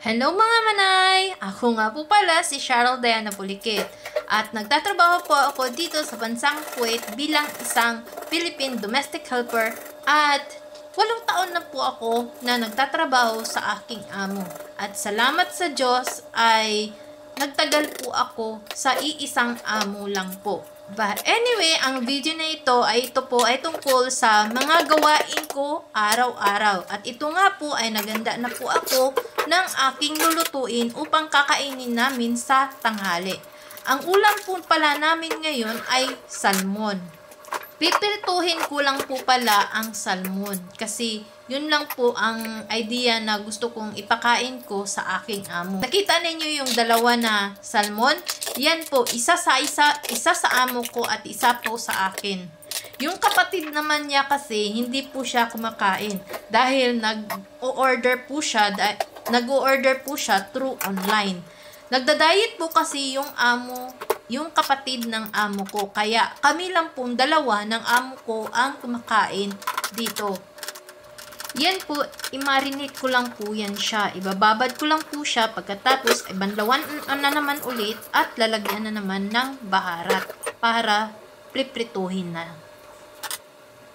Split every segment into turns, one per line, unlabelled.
Hello mga manay! Ako nga po pala si Cheryl Diana Pulikit at nagtatrabaho po ako dito sa bansang Kuwait bilang isang Philippine domestic helper at 8 taon na po ako na nagtatrabaho sa aking amo. At salamat sa Diyos ay nagtagal po ako sa iisang amo lang po. But anyway, ang video na ito ay tungkol sa mga gawain ko araw-araw. At ito nga po ay naganda na po ako ng aking lulutuin upang kakainin namin sa tanghali. Ang ulam po pala namin ngayon ay salmon. Pipirituhin ko lang po pala ang salmon kasi yun lang po ang idea na gusto kong ipakain ko sa aking amo. Nakita ninyo yung dalawa na salmon? Yan po, isa sa amo ko at isa po sa akin. Yung kapatid naman niya kasi hindi po siya kumakain dahil nag-o-order po siya through online. Nagda-diet po kasi yung kapatid ng amo ko. Kaya kami lang pong dalawa ng amo ko ang kumakain dito. Yan po, i-marinate ko lang po yan siya. Ibababad ko lang po siya pagkatapos ibanlawan na naman ulit at lalagyan na naman ng baharat para priprituhin na.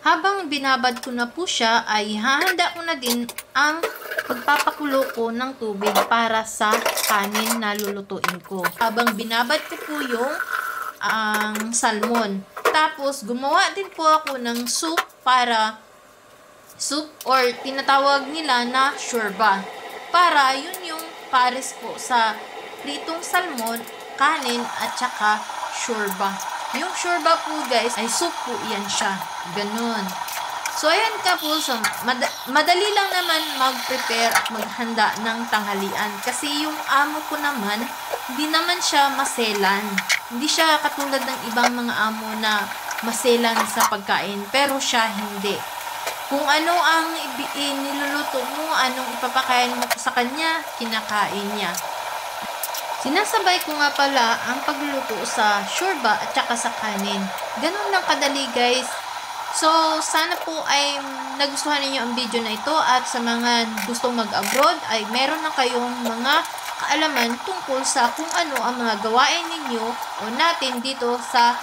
Habang binabad ko na po siya ay hahanda ko na din ang pagpapakulo ko ng tubig para sa kanin na lulutuin ko. Habang binabad ko po yung salmon. Tapos gumawa din po ako ng soup or tinatawag nila na shorba. Para yun yung pares po sa pritong salmon, kanin at saka shorba. Yung shorba po guys ay soup po yan siya. Ganun. So ayan ka po. So, madali lang naman mag-prepare at maghanda ng tanghalian. Kasi yung amo ko naman, hindi naman siya maselan. Hindi siya katulad ng ibang mga amo na maselan sa pagkain. Pero siya hindi. Kung ano ang niluluto mo, anong ipapakain mo sa kanya, kinakain niya. Sinasabay ko nga pala ang pagluluto sa shorba at saka sa kanin. Ganun lang kadali guys. So, sana po ay nagustuhan niyo ang video na ito at sa mga gustong mag-abroad ay meron na kayong mga kaalaman tungkol sa kung ano ang mga gawain ninyo o natin dito sa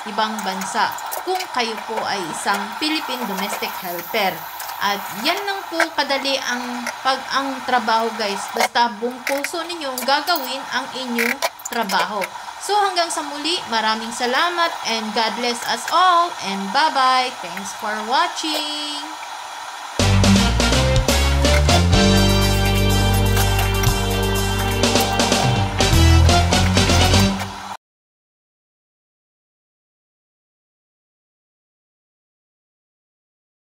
ibang bansa kung kayo po ay isang Philippine domestic helper. At yan lang po kadali ang trabaho guys. Basta buong puso ninyong gagawin ang inyong trabaho. So hanggang sa muli, maraming salamat and God bless us all and bye-bye. Thanks for watching!